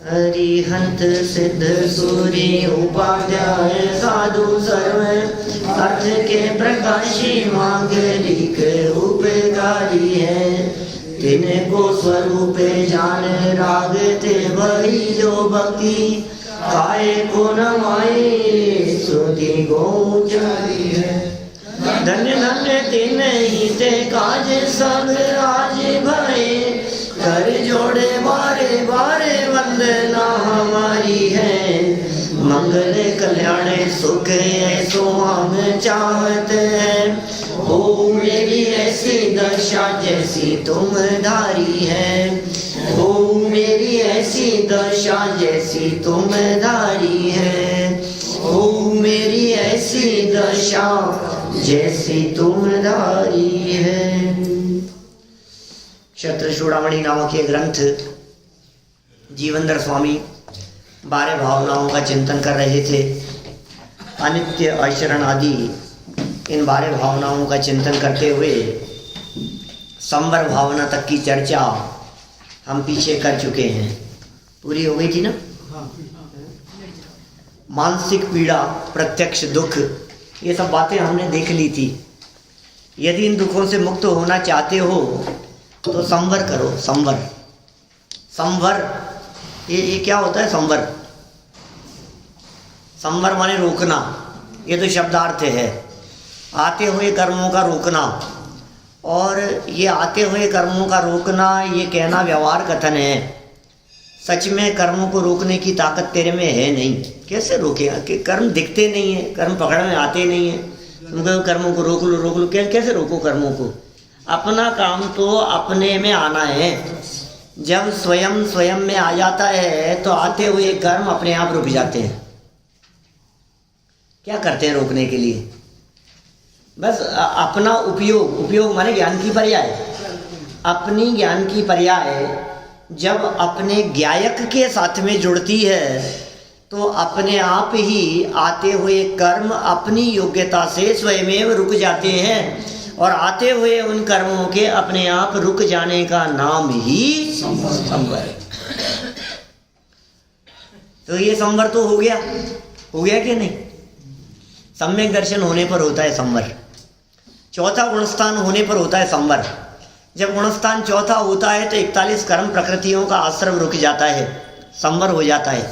हरिहंत सिद्ध सूरी उपाध्याय साधु सर्व अर्थ के प्रकाशी मांगलिक उपकारी है। तिनको स्वरूप जान राग ते वही जो भक्ति काय को नमाए सुधि गोचरी है। धन्य धन्य दिन ही ते काज सब राज भये कर जोड़े बारे बारे वंदना हमारी है। मंगल कल्याण सुख ऐसो हम चाहत है। हो मेरी ऐसी दशा जैसी तुम धारी है। हो मेरी ऐसी दशा जैसी तुम धारी है। हो मेरी ऐसी दशा जैसी तुम धारी है। क्षत्र चूड़ामणि नामक ये ग्रंथ जीवनधर स्वामी 12 भावनाओं का चिंतन कर रहे थे। अनित्य, अशरण आदि इन 12 भावनाओं का चिंतन करते हुए संवर भावना तक की चर्चा हम पीछे कर चुके हैं। पूरी हो गई थी ना। मानसिक पीड़ा, प्रत्यक्ष दुख, ये सब बातें हमने देख ली थी। यदि इन दुखों से मुक्त होना चाहते हो तो संवर करो। संवर, संवर ये क्या होता है? संवर, संवर माने रोकना। ये तो शब्दार्थ है। आते हुए कर्मों का रोकना। और ये आते हुए कर्मों का रोकना, ये कहना व्यवहार कथन है। सच में कर्मों को रोकने की ताकत तेरे में है नहीं। कैसे रोकेगा कि कर्म दिखते नहीं है, कर्म पकड़ में आते नहीं है। तुम कहो कर्मों को रोक लो, कैसे रोको कर्मों को? अपना काम तो अपने में आना है। जब स्वयं स्वयं में आ जाता है तो आते हुए कर्म अपने आप रुक जाते हैं। क्या करते हैं रोकने के लिए? बस अपना उपयोग, उपयोग माने ज्ञान की पर्याय। अपनी ज्ञान की पर्याय जब अपने ज्ञायक के साथ में जुड़ती है तो अपने आप ही आते हुए कर्म अपनी योग्यता से स्वयमेव रुक जाते हैं। और आते हुए उन कर्मों के अपने आप रुक जाने का नाम ही संवर। तो ये संवर तो हो गया कि नहीं? सम्यक दर्शन होने पर होता है संवर। चौथा गुणस्थान होने पर होता है संवर। जब गुणस्थान चौथा होता है तो 41 कर्म प्रकृतियों का आश्रम रुक जाता है, संवर हो जाता है।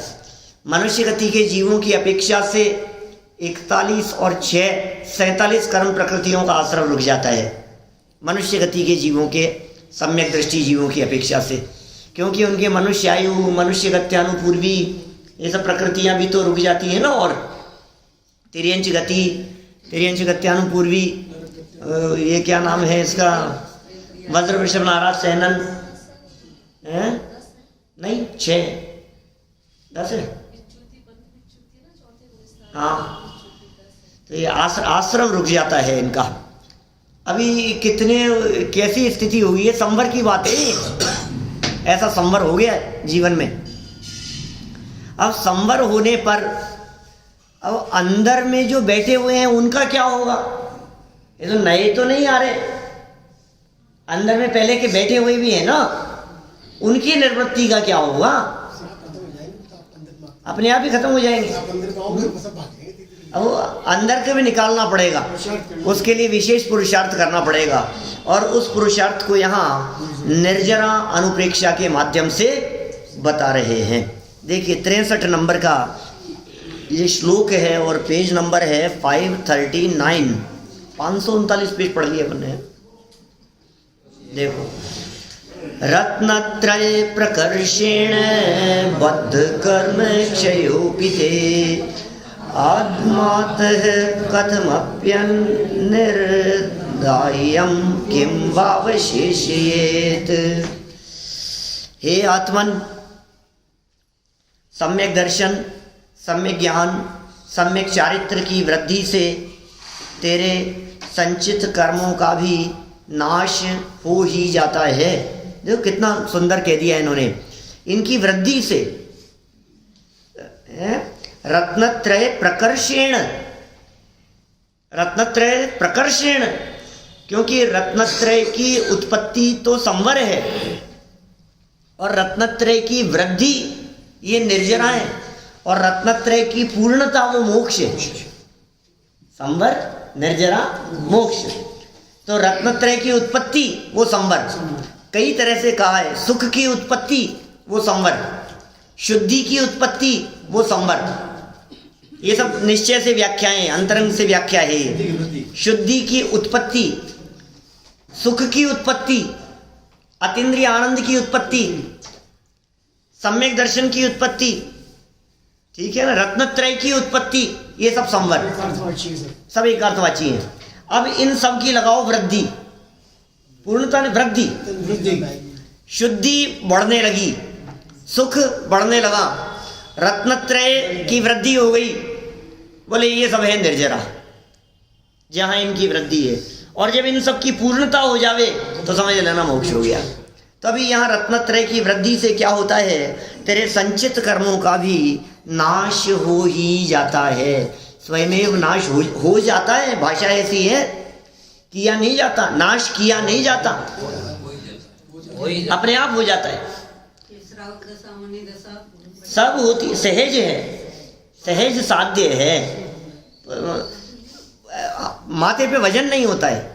मनुष्य गति के जीवों की अपेक्षा से 41 और 6 47 कर्म प्रकृतियों का आश्रम रुक जाता है मनुष्य गति के जीवों के, सम्यक दृष्टि जीवों की अपेक्षा से। क्योंकि उनके मनुष्य आयु, मनुष्य गत्यानुपूर्वी, ये सब प्रकृतियाँ भी तो रुक जाती है ना। और तिर्यंच गति, तिर्यंच गत्यानुपूर्वी, ये क्या नाम है इसका? वज्र वृषभ नाराज सहनन है? नहीं, 6 10 है। हाँ, तो ये आश्रम रुक जाता है इनका। अभी कितने कैसी स्थिति हुई है? संवर की बात है। ऐसा संवर हो गया जीवन में। अब संवर होने पर अब अंदर में जो बैठे हुए हैं उनका क्या होगा? ये तो नए तो नहीं आ रहे, अंदर में पहले के बैठे हुए भी हैं ना। उनकी निवृत्ति का क्या होगा? अपने आप ही खत्म हो जाएंगे। अब अंदर के भी निकालना पड़ेगा, उसके लिए विशेष पुरुषार्थ करना पड़ेगा। और उस पुरुषार्थ को यहाँ निर्जरा अनुप्रेक्षा के माध्यम से बता रहे हैं। देखिए 63 नंबर का ये श्लोक है और पेज नंबर है 539। 539 पेज पढ़ लिया अपने। देखो, रत्नत्रय प्रकर्षेण बद्ध कर्म क्षयोपिते आत्मातः कथमप्यन् निर्दायं किं वावशेषयेत्। हे आत्मन, सम्यक दर्शन, सम्यक ज्ञान, सम्यक चारित्र की वृद्धि से तेरे संचित कर्मों का भी नाश हो ही जाता है। देखो कितना सुंदर कह दिया इन्होंने। इनकी वृद्धि से रत्नत्रय प्रकर्षेण, रत्नत्रय प्रकर्षेण, क्योंकि रत्नत्रय की उत्पत्ति तो संवर है और रत्नत्रय की वृद्धि ये निर्जरा है, और रत्नत्रय की पूर्णता वो मोक्ष है। संवर, निर्जरा, मोक्ष। तो रत्नत्रय की उत्पत्ति वो संवर, कई तरह से कहा है। सुख की उत्पत्ति वो संवर, शुद्धि की उत्पत्ति वो संवर। ये सब निश्चय से व्याख्याएं, अंतरंग से व्याख्या है ये। शुद्धि की उत्पत्ति, सुख की उत्पत्ति, अतीन्द्रिय आनंद की उत्पत्ति, सम्यक दर्शन की उत्पत्ति, ठीक है ना, रत्नत्रय की उत्पत्ति, ये सब संवर, सब एक अर्थवाची हैं। अब इन सब की लगाओ वृद्धि, पूर्णता ने वृद्धि, शुद्धि बढ़ने लगी, सुख बढ़ने लगा, रत्नत्रय की वृद्धि हो गई। बोले ये सब है निर्जरा, जहां इनकी वृद्धि है। और जब इन सब की पूर्णता हो जावे तो समझ लेना मोक्ष हो गया। तभी यहाँ रत्नत्रय की वृद्धि से क्या होता है, तेरे संचित कर्मों का भी नाश हो ही जाता है, स्वयमेव नाश हो जाता है। भाषा ऐसी है, किया नहीं जाता, नाश किया नहीं जाता, अपने आप हो जाता है। सब होती, सहज है, सहज साध्य है। माथे पे वजन नहीं होता है,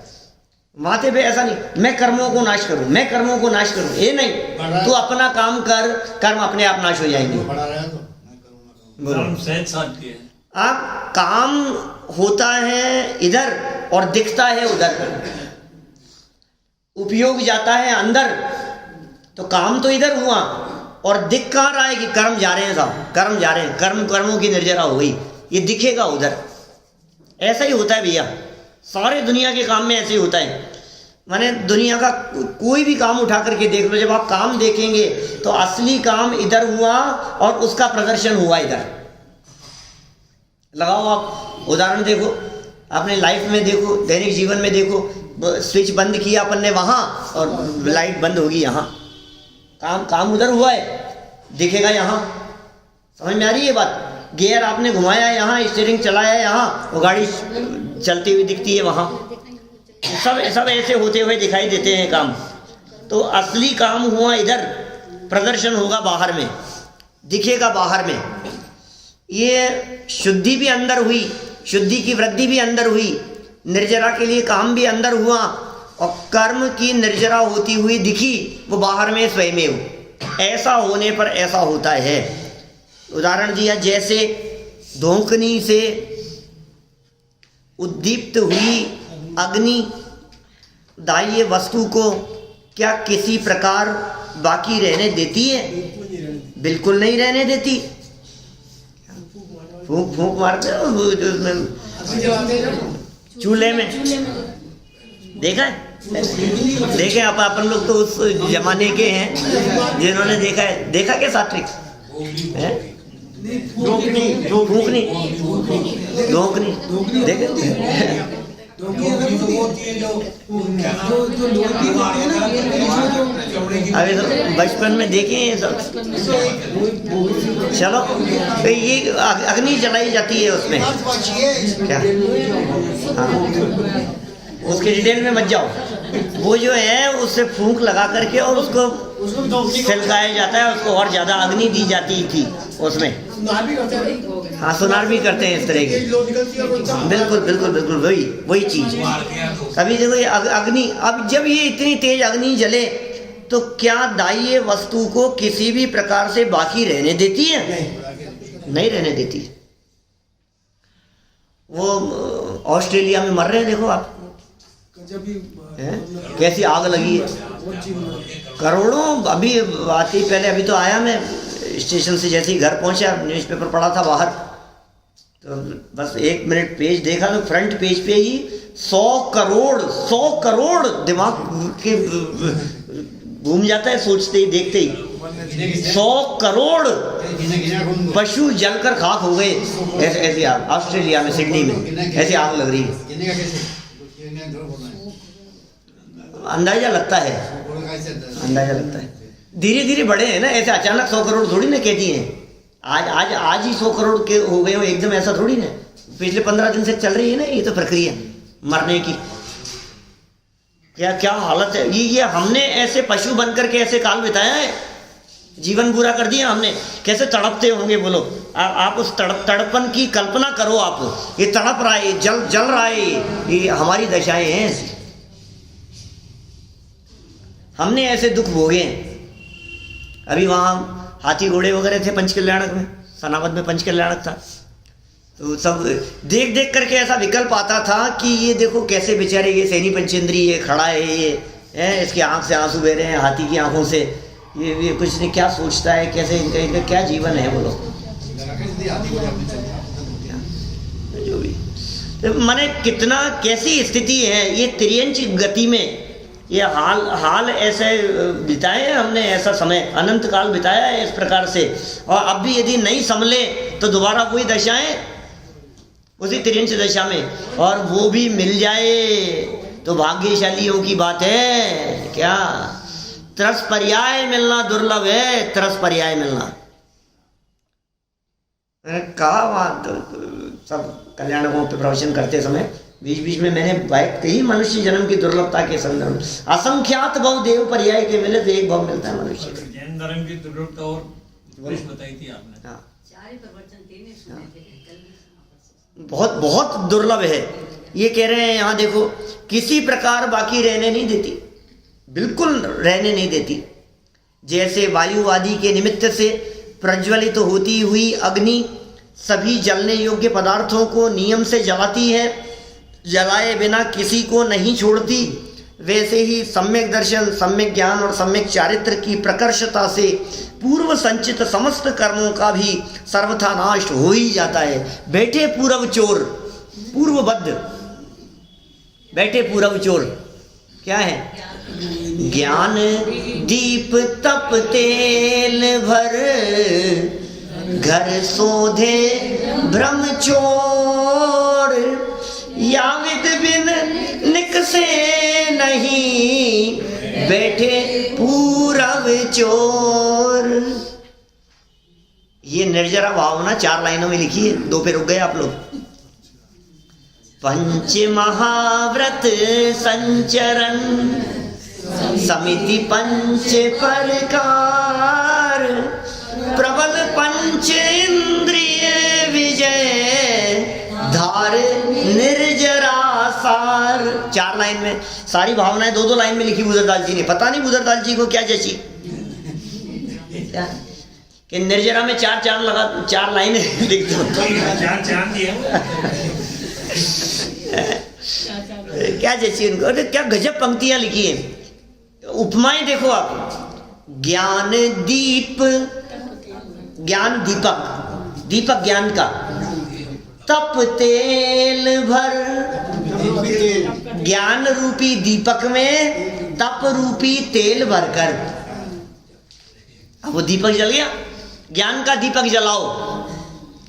माथे पे ऐसा नहीं मैं कर्मों को नाश करूं, मैं कर्मों को नाश करूं, ये नहीं। तू अपना काम कर, कर्म अपने आप नाश हो जाएंगे। आप काम होता है इधर और दिखता है उधर, उपयोग जाता है अंदर, तो काम तो इधर हुआ और दिख कहाँ रहा है कि कर्म जा रहे हैं, साहब कर्म जा रहे हैं, कर्मों की निर्जरा हो गई, ये दिखेगा उधर। ऐसा ही होता है भैया, सारे दुनिया के काम में ऐसे ही होता है। माने दुनिया का कोई भी काम उठा करके देख लो, जब आप काम देखेंगे तो असली काम इधर हुआ और उसका प्रदर्शन हुआ इधर। लगाओ आप उदाहरण, देखो अपने लाइफ में, देखो दैनिक जीवन में, देखो स्विच बंद किया अपन ने वहाँ और लाइट बंद होगी यहाँ, काम उधर हुआ है, दिखेगा यहाँ। समझ में आ रही है बात? गियर आपने घुमाया यहाँ, स्टीयरिंग चलाया यहाँ, वो गाड़ी चलती हुई दिखती है वहाँ। सब ऐसे होते हुए दिखाई देते हैं काम। तो असली काम हुआ इधर, प्रदर्शन होगा बाहर में, दिखेगा बाहर में। ये शुद्धि भी अंदर हुई, शुद्धि की वृद्धि भी अंदर हुई, निर्जरा के लिए काम भी अंदर हुआ, और कर्म की निर्जरा होती हुई दिखी वो बाहर में स्वयमेव। ऐसा होने पर ऐसा होता है। उदाहरण दिया, जैसे धोंकनी से उद्दीप्त हुई अग्नि दाह्य वस्तु को क्या किसी प्रकार बाकी रहने देती है? बिल्कुल नहीं रहने देती। फूंक मारते हो उसमें, चूल्हे में, देखा है? देखे अपन लोग तो उस जमाने के हैं जिन्होंने देखा है। देखा क्या सात्विक है? फूंकनी देखे? अभी तो बचपन में देखे हैं सब। चलो तो ये अग्नि जलाई जाती है उसमें क्या? हाँ, उसके डिटेल में मत जाओ। वो जो है उससे फूंक लगा करके और उसको फैलकाया जाता है, उसको और ज़्यादा अग्नि दी जाती थी उसमें। हाँ, सुनार भी करते हैं इस तरह के। बिल्कुल बिल्कुल बिल्कुल वही चीज़। अभी देखो ये अग्नि, अब जब ये इतनी तेज अग्नि जले तो क्या दाह्य वस्तु को किसी भी प्रकार से बाकी रहने देती है? नहीं रहने देती। वो ऑस्ट्रेलिया में मर रहे हैं, देखो आप कैसी आग लगी है, करोड़ों। अभी आती पहले, अभी तो आया मैं स्टेशन से, जैसे ही घर पहुंचा न्यूज़पेपर पढ़ा था बाहर, तो बस 1 मिनट पेज देखा तो फ्रंट पेज पे ही 100 करोड़ दिमाग के घूम जाता है सोचते ही देखते ही। 100 करोड़ पशु जलकर खाक हो गए। ऐसी आग ऑस्ट्रेलिया में, सिडनी में ऐसी आग लग रही है। अंदाजा लगता है, अंदाजा लगता है। धीरे धीरे बढ़े हैं ना, ऐसे अचानक 100 करोड़ थोड़ी ना कहती हैं। आज ही 100 करोड़ के हो गए हो एकदम, ऐसा थोड़ी ना। पिछले 15 दिन से चल रही है ना ये तो प्रक्रिया मरने की। क्या क्या हालत है ये हमने ऐसे पशु बनकर के ऐसे काल बिताया है। जीवन पूरा कर दिया हमने, कैसे तड़पते होंगे बोलो। आप उस तड़पन की कल्पना करो। आप ये तड़प रहा है, जल रहा है, ये हमारी दशाएं हैं ऐसी। हमने ऐसे दुख भोगे। अभी वहाँ हाथी घोड़े वगैरह थे पंचकल्याणक में, सनावद में पंचकल्याणक था, तो सब देख देख करके ऐसा विकल्प आता था कि ये देखो कैसे बेचारे, ये सैनी पंचेंद्री ये खड़ा है, ये इसके आंख से आंसू बह रहे हैं हाथी की आंखों से, ये कुछ नहीं क्या सोचता है, कैसे इनका क्या जीवन है बोलो। जो भी तो माने कितना कैसी स्थिति है, ये तिर्यंच गति में ये हाल ऐसे बिताए हैं हमने, ऐसा समय अनंत काल बिताया है इस प्रकार से। और अब भी यदि नहीं संभले तो दोबारा वही दशाएं, उसी तिर्यंच दशा में, और वो भी मिल जाए तो भाग्यशालियों की बात है। क्या तरस पर्याय मिलना दुर्लभ है, तरस पर्याय मिलना। कहा वहाँ तो सब कल्याणकों पे प्रवचन करते समय बीच बीच में मैंने कई मनुष्य जन्म की दुर्लभता के संदर्भ, असंख्यात भव देव पर्याय के मिले तो एक भव मिलता है मनुष्य। जैन धर्म की दुर्लभता और बताई थी आपने। हाँ, बहुत बहुत दुर्लभ है। ये कह रहे हैं यहाँ देखो, किसी प्रकार बाकी रहने नहीं देती, बिल्कुल रहने नहीं देती। जैसे वायु आदि के निमित्त से प्रज्वलित तो होती हुई अग्नि सभी जलने योग्य पदार्थों को नियम से जलाती है, जलाए बिना किसी को नहीं छोड़ती, वैसे ही सम्यक दर्शन, सम्यक ज्ञान और सम्यक चारित्र की प्रकर्षता से पूर्व संचित समस्त कर्मों का भी सर्वथा नाश हो ही जाता है। बैठे पूर्व चोर, पूर्वबद्ध बैठे पूर्व चोर क्या है? ज्ञान दीप तप तेल भर, घर सोधे भ्रम चोर, या विद बिन निकसे नहीं, बैठे पूरब चोर। ये निर्जरा भावना 4 लाइनों में लिखी है, 2 पे रुक गए आप लोग। पंच महाव्रत संचरण समिति पंच प्रकार, प्रबल पंच इंद्रिय विजय, धार निर्जरा सार। 4 लाइन में सारी भावनाएं 2-2 लाइन में लिखी बुधरदास जी ने। पता नहीं बुधरदास जी को क्या जची कि निर्जरा में 4 लाइनें लिख दो। क्या जची उनको, अरे क्या गजब पंक्तियां लिखी हैं। उपमाएं देखो आप, ज्ञान दीप, ज्ञान दीपक, दीपक ज्ञान का, तप तेल भर, ज्ञान रूपी दीपक में तप रूपी तेल भरकर। अब वो दीपक जल गया, ज्ञान का दीपक जलाओ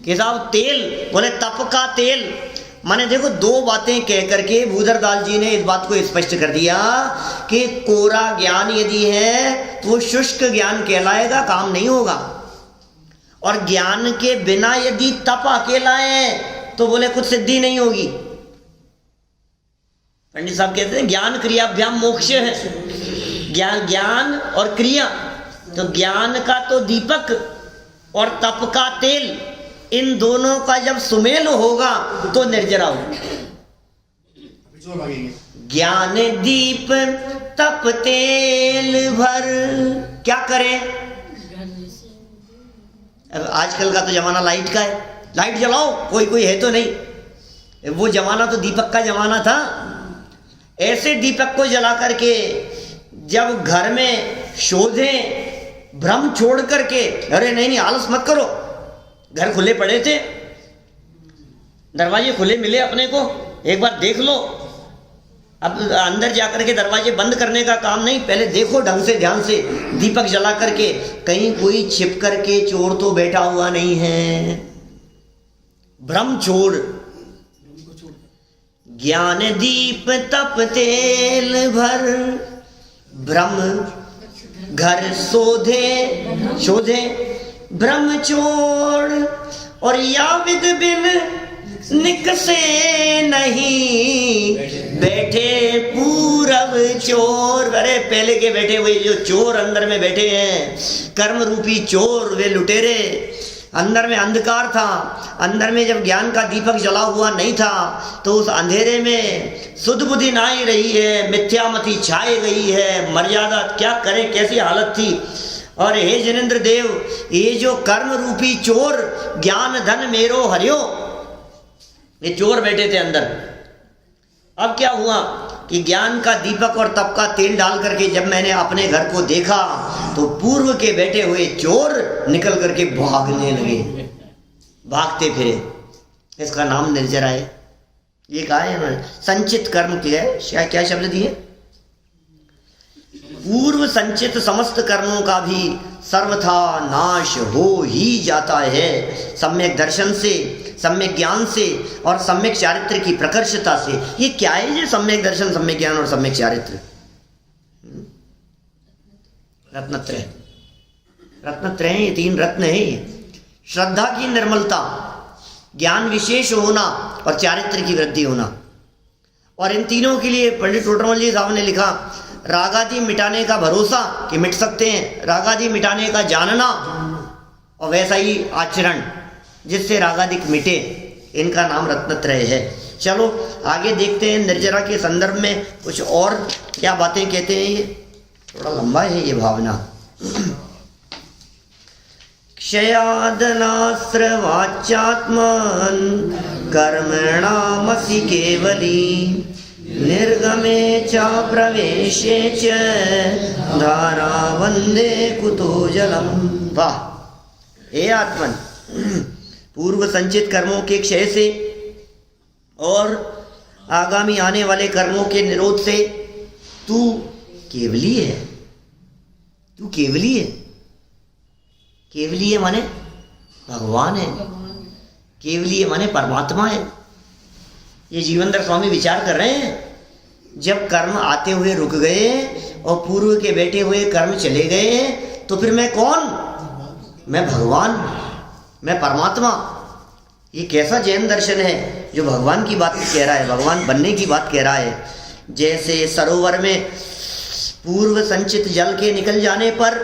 कि साहब तेल, बोले तप का तेल। माने देखो 2 बातें कह करके भूधरदास जी ने इस बात को स्पष्ट कर दिया कि कोरा ज्ञान यदि है तो वो शुष्क ज्ञान कहलाएगा, काम नहीं होगा। और ज्ञान के बिना यदि तप अकेला है तो बोले कुछ सिद्धि नहीं होगी। पंडित साहब कहते हैं ज्ञान क्रियाभ्याम मोक्ष है, ज्ञान और क्रिया। तो ज्ञान का तो दीपक और तप का तेल, इन दोनों का जब सुमेल होगा तो निर्जरा होगा। ज्ञान दीप तप तेल भर, क्या करें? अब आजकल का तो जमाना लाइट का है, लाइट जलाओ, कोई है तो नहीं। वो जमाना तो दीपक का जमाना था। ऐसे दीपक को जला करके जब घर में शोधें, भ्रम छोड़ करके, अरे नहीं आलस मत करो, घर खुले पड़े थे, दरवाजे खुले मिले अपने को, एक बार देख लो। अब अंदर जाकर के दरवाजे बंद करने का काम नहीं, पहले देखो ढंग से, ध्यान से, दीपक जला करके कहीं कोई छिप करके चोर तो बैठा हुआ नहीं है। भ्रम छोड़, ज्ञान दीप तप तेल भर, भ्रम घर शोधे भ्रम छोड़, और या विद बिन निकसे नहीं बैठे पूरब चोर। अरे पहले के बैठे हुए जो चोर अंदर में बैठे हैं, कर्म रूपी चोर, वे लुटेरे। अंदर में अंधकार था, अंदर में जब ज्ञान का दीपक जला हुआ नहीं था तो उस अंधेरे में सुध बुद्धि ना ही रही है, मिथ्यामति छाई गई है, मर्यादा क्या करे, कैसी हालत थी। और हे जिनेंद्र देव, ये जो कर्म रूपी चोर ज्ञान धन मेरो हरियो, ये चोर बैठे थे अंदर। अब क्या हुआ कि ज्ञान का दीपक और तप का तेल डाल करके जब मैंने अपने घर को देखा तो पूर्व के बैठे हुए चोर निकल करके भागने लगे, भागते फिरे। इसका नाम निर्जरा है। ये कहा है इन्होंने, संचित कर्म किया है। क्या शब्द दिए? पूर्व संचित समस्त कर्मों का भी सर्वथा नाश हो ही जाता है सम्यक दर्शन से, सम्यक ज्ञान से और सम्यक चारित्र की प्रकर्षता से। ये क्या है ये सम्यक दर्शन, सम्यक ज्ञान और सम्यक चारित्र? रत्नत्रय, रत्नत्रय है, ये 3 रत्न है। श्रद्धा की निर्मलता, ज्ञान विशेष होना और चारित्र की वृद्धि होना। और इन तीनों के लिए पंडित टोडरमल जी साहब ने लिखा, रागादि मिटाने का भरोसा कि मिट सकते हैं, रागादि मिटाने का जानना और वैसा ही आचरण जिससे रागादिक मिटे, इनका नाम रत्नत्रय है। चलो आगे देखते हैं निर्जरा के संदर्भ में कुछ और क्या बातें कहते हैं। ये थोड़ा लंबा है ये भावना। क्षयादनास्रवाच्यात्मन कर्मणामसि केवली निर्गमे च प्रवेशे च धारा वंदे कुतो जलम। वाह! हे आत्मन, पूर्व संचित कर्मों के क्षय से और आगामी आने वाले कर्मों के निरोध से तू केवली है। तू केवली है। केवली है माने भगवान है, केवली है माने परमात्मा है। ये जीवनधर स्वामी विचार कर रहे हैं, जब कर्म आते हुए रुक गए और पूर्व के बैठे हुए कर्म चले गए तो फिर मैं कौन? मैं भगवान, मैं परमात्मा। ये कैसा जैन दर्शन है जो भगवान की बात कह रहा है, भगवान बनने की बात कह रहा है। जैसे सरोवर में पूर्व संचित जल के निकल जाने पर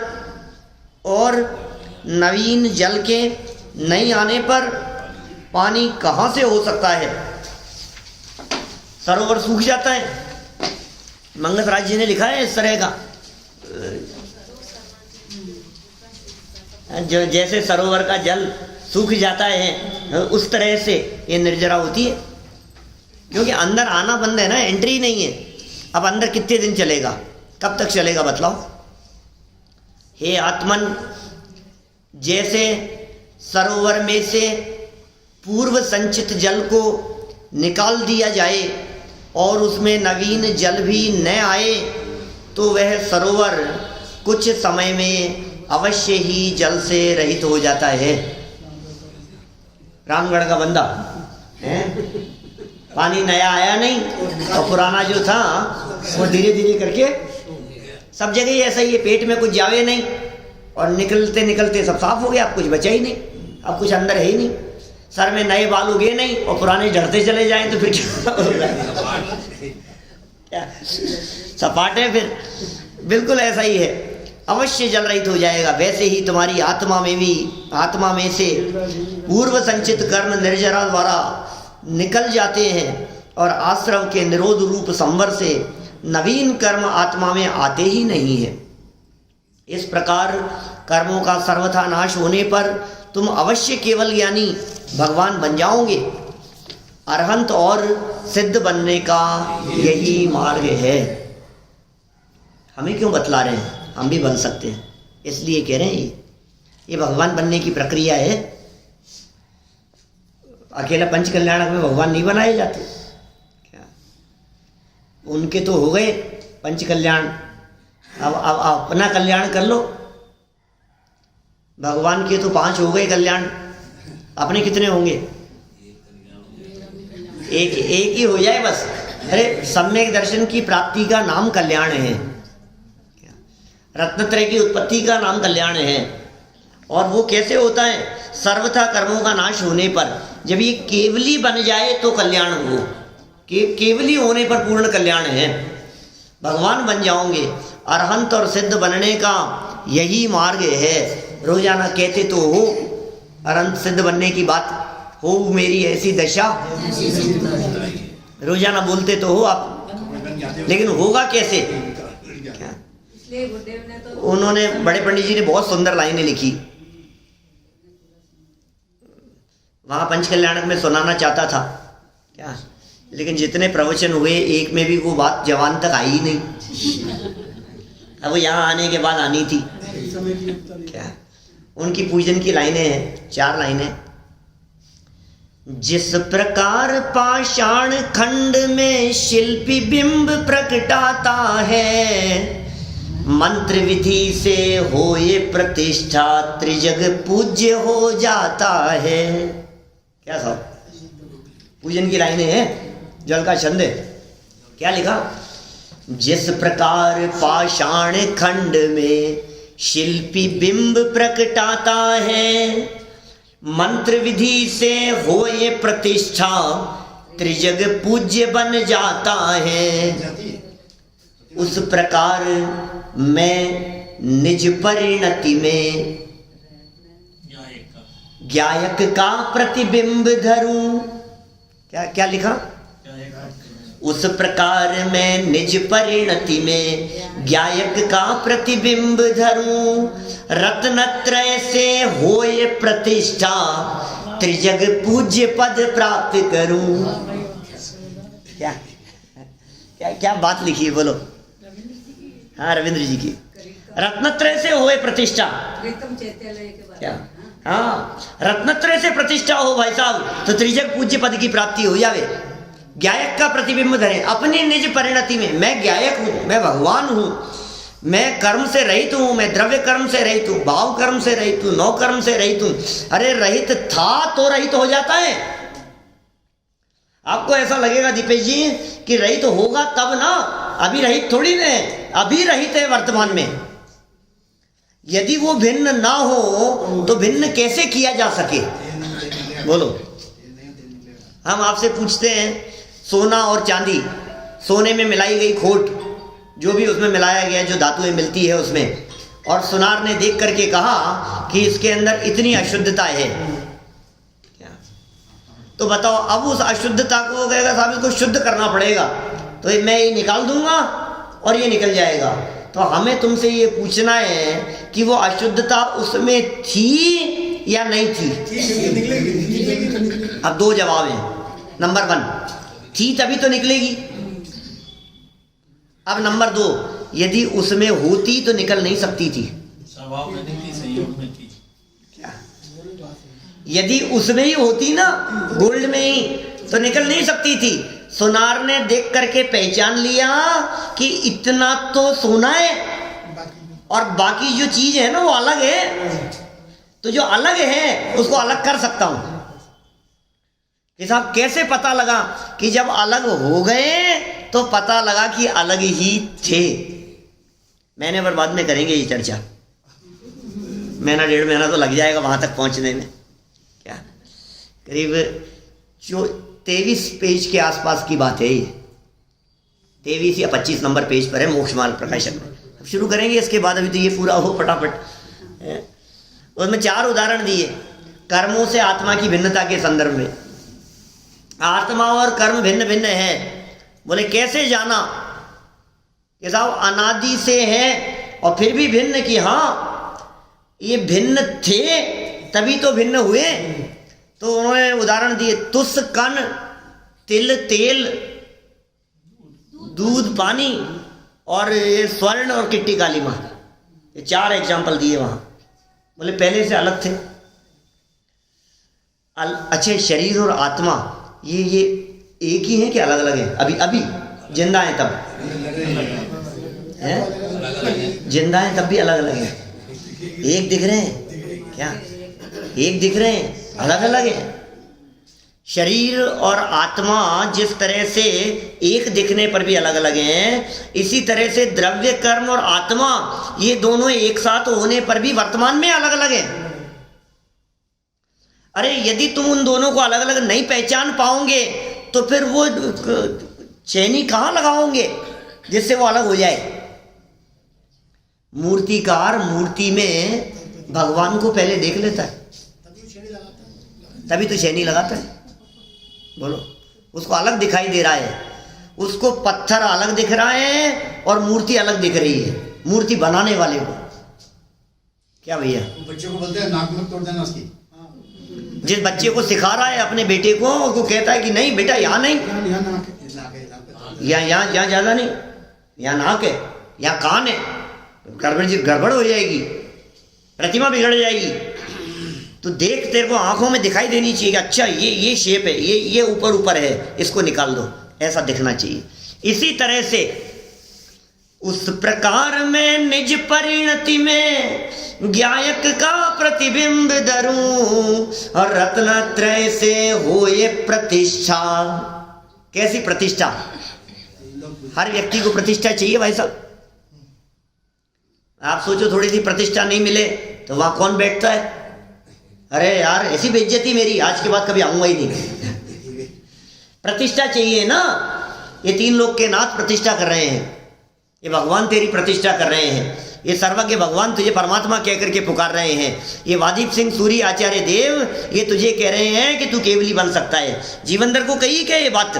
और नवीन जल के नहीं आने पर पानी कहाँ से हो सकता है? सरोवर सूख जाता है। मंगत राज जी ने लिखा है इस तरह का, जो जैसे सरोवर का जल सूख जाता है उस तरह से ये निर्जरा होती है, क्योंकि अंदर आना बंद है ना, एंट्री नहीं है। अब अंदर कितने दिन चलेगा, कब तक चलेगा बतलाओ? हे आत्मन, जैसे सरोवर में से पूर्व संचित जल को निकाल दिया जाए और उसमें नवीन जल भी न आए तो वह सरोवर कुछ समय में अवश्य ही जल से रहित हो जाता है। रामगढ़ का बंदा है, पानी नया आया नहीं और पुराना जो था वो धीरे धीरे करके सब जगह ही ऐसा ही है, पेट में कुछ जावे नहीं और निकलते निकलते सब साफ हो गया, अब कुछ बचा ही नहीं, अब कुछ अंदर है ही नहीं। सर में नए बाल उगे नहीं और पुराने झड़ते चले जाएं तो फिर क्या होगा? सपाट है फिर। बिल्कुल ऐसा ही है, अवश्य जल रहित हो जाएगा। वैसे ही तुम्हारी आत्मा में भी, आत्मा में से पूर्व संचित कर्म निर्जरा द्वारा निकल जाते हैं और आश्रव के निरोध रूप संवर से नवीन कर्म आत्मा में आते ही नहीं है। इस प्रकार कर्मों का सर्वथा नाश होने पर तुम अवश्य केवल यानी भगवान बन जाओगे। अरहंत और सिद्ध बनने का यही मार्ग है। हमें क्यों बतला रहे हैं? हम भी बन सकते हैं, इसलिए कह रहे हैं ये भगवान बनने की प्रक्रिया है। अकेला पंच कल्याणक में भगवान नहीं बनाए जाते क्या? उनके तो हो गए पंच कल्याण, अब अपना कल्याण कर लो। भगवान के तो 5 हो गए कल्याण, अपने कितने होंगे? एक ही हो जाए बस। अरे सम्यक दर्शन की प्राप्ति का नाम कल्याण है, रत्नत्रय की उत्पत्ति का नाम कल्याण है। और वो कैसे होता है? सर्वथा कर्मों का नाश होने पर जब ये केवली बन जाए तो कल्याण हो, केवली होने पर पूर्ण कल्याण है। भगवान बन जाओगे, अरहंत और सिद्ध बनने का यही मार्ग है। रोजाना कहते तो हो अरहंत सिद्ध बनने की बात, हो मेरी ऐसी दशा, रोजाना बोलते तो हो आप, लेकिन होगा कैसे? क्या? उन्होंने, बड़े पंडित जी ने बहुत सुंदर लाइनें लिखी, वहां पंचकल्याणक में सुनाना चाहता था क्या, लेकिन जितने प्रवचन हुए एक में भी वो बात जवान तक आई ही नहीं। अब वो यहाँ आने के बाद आनी थी क्या। उनकी पूजन की लाइनें हैं, 4 लाइनें। जिस प्रकार पाषाण खंड में शिल्पी बिंब प्रकटाता है, मंत्र विधि से हो ये प्रतिष्ठा त्रिजग पूज्य हो जाता है। क्या साहब, पूजन की लाइनें हैं, जल का छंद है। क्या लिखा? जिस प्रकार पाषाण खंड में शिल्पी बिंब प्रकटाता है, मंत्र विधि से हो ये प्रतिष्ठा त्रिजग पूज्य बन जाता है, उस प्रकार मैं निज परिणति में गायक का प्रतिबिंब धरूं। क्या क्या लिखा? उस प्रकार मैं निज परिणति में गायक का प्रतिबिंब धरूं, रत्नत्रय से होए प्रतिष्ठा त्रिजग पूज्य पद प्राप्त करूं। क्या क्या क्या बात लिखी है, बोलो। हाँ, रविंद्र जी की, रत्नत्रय से होए प्रतिष्ठा। क्या? हाँ, रत्नत्रय से प्रतिष्ठा हो भाई साहब, तो त्रिजग पूज्य पद की प्राप्ति हो जावे। गायक का प्रतिबिंब धरे अपनी निज परिणति में। मैं गायक हूं, मैं भगवान हूं, मैं कर्म से रहित हूं, मैं द्रव्य कर्म से रहित हूं, भाव कर्म से रहित हूं, नौ कर्म से रहित हूं। अरे रहित था तो रहित हो जाता है। आपको ऐसा लगेगा दीपेश जी कि रहित होगा तब ना, अभी रहित थोड़ी ना, अभी रहित है वर्तमान में। यदि वो भिन्न ना हो तो भिन्न कैसे किया जा सके, बोलो। हम आपसे पूछते हैं, सोना और चांदी, सोने में मिलाई गई खोट, जो भी उसमें मिलाया गया, जो धातुएं मिलती है उसमें, और सुनार ने देख करके कहा कि इसके अंदर इतनी अशुद्धता है। क्या? तो बताओ, अब उस अशुद्धता को वो कहेगा साहब इसको शुद्ध करना पड़ेगा, तो मैं ये निकाल दूंगा और ये निकल जाएगा। तो हमें तुमसे ये पूछना है कि वो अशुद्धता उसमें थी या नहीं थी? अब 2 जवाब हैं। नंबर 1, थी तभी तो निकलेगी। अब नंबर 2, यदि उसमें होती तो निकल नहीं सकती थी। स्वभाव में नहीं थी, संयोग में थी। क्या? यदि उसमें ही होती ना, गोल्ड में ही, तो निकल नहीं सकती थी। सोनार ने देख करके पहचान लिया कि इतना तो सोना है और बाकी जो चीज है ना वो अलग है, तो जो अलग है उसको अलग कर सकता हूं। कि साहब कैसे पता लगा? कि जब अलग हो गए तो पता लगा कि अलग ही थे। महीने भर बाद में करेंगे ये चर्चा, महीना 1.5 महीना तो लग जाएगा वहां तक पहुंचने में। क्या? करीब 23 पेज के आसपास की बात है ये, 23 या 25 नंबर पेज पर है मोक्षमाल प्रकाशक में। अब शुरू करेंगे इसके बाद, अभी तो ये पूरा हो फटाफट। उसमें 4 उदाहरण दिए कर्मों से आत्मा की भिन्नता के संदर्भ में। आत्मा और कर्म भिन्न भिन्न है। बोले कैसे जाना? कि साहब अनादि से है और फिर भी भिन्न, कि हाँ ये भिन्न थे तभी तो भिन्न हुए। तो उन्होंने उदाहरण दिए, तुस कण, तिल तेल, दूध पानी, और ये स्वर्ण और किट्टी काली माँ। ये 4 एग्जाम्पल दिए वहां। बोले पहले से अलग थे। अच्छे, शरीर और आत्मा ये एक ही है कि अलग अलग है? अभी जिंदा है तब हैं, जिंदा है तब भी अलग अलग है। एक दिख रहे हैं क्या? एक दिख रहे हैं, अलग अलग है। शरीर और आत्मा जिस तरह से एक दिखने पर भी अलग अलग हैं, इसी तरह से द्रव्य कर्म और आत्मा ये दोनों एक साथ होने पर भी वर्तमान में अलग अलग हैं। अरे यदि तुम उन दोनों को अलग अलग नहीं पहचान पाओगे तो फिर वो चैनी कहाँ लगाओगे जिससे वो अलग हो जाए। मूर्तिकार मूर्ति में भगवान को पहले देख लेता है, तभी तो चैनी लगाता है। बोलो, उसको अलग दिखाई दे रहा है, उसको पत्थर अलग दिख रहा है और मूर्ति अलग दिख रही है, मूर्ति बनाने वाले को। क्या भैया, बच्चे को बोलते हैं नाक में तोड़ देना उसकी। जिस बच्चे को सिखा रहा है अपने बेटे को, उसको कहता है कि नहीं बेटा यहाँ नहीं, यहाँ ज्यादा नहीं, यहाँ नाक है, यहाँ कान है, गड़बड़ हो जाएगी, प्रतिमा बिगड़ जाएगी। तो देख, तेरे को आंखों में दिखाई देनी चाहिए, अच्छा ये शेप है, ये ऊपर है, इसको निकाल दो, ऐसा दिखना चाहिए। इसी तरह से उस प्रकार में निज परिणति में ज्ञायक का प्रतिबिंब धरूं और रत्नत्रय से होए प्रतिष्ठा। कैसी प्रतिष्ठा? हर व्यक्ति को प्रतिष्ठा चाहिए भाई साहब। आप सोचो थोड़ी सी प्रतिष्ठा नहीं मिले तो वहां कौन बैठता है? अरे यार ऐसी बेइज्जती मेरी, आज के बाद कभी आऊंगा ही नहीं। प्रतिष्ठा चाहिए ना। ये तीन लोग के नाथ प्रतिष्ठा कर रहे हैं, ये भगवान तेरी प्रतिष्ठा कर रहे हैं, ये सर्वज्ञ भगवान तुझे परमात्मा कह करके पुकार रहे हैं। ये वादीप सिंह सूरी आचार्य देव ये तुझे कह रहे हैं कि तू केवली बन सकता है। जीवनदर को कही क्या ये बात?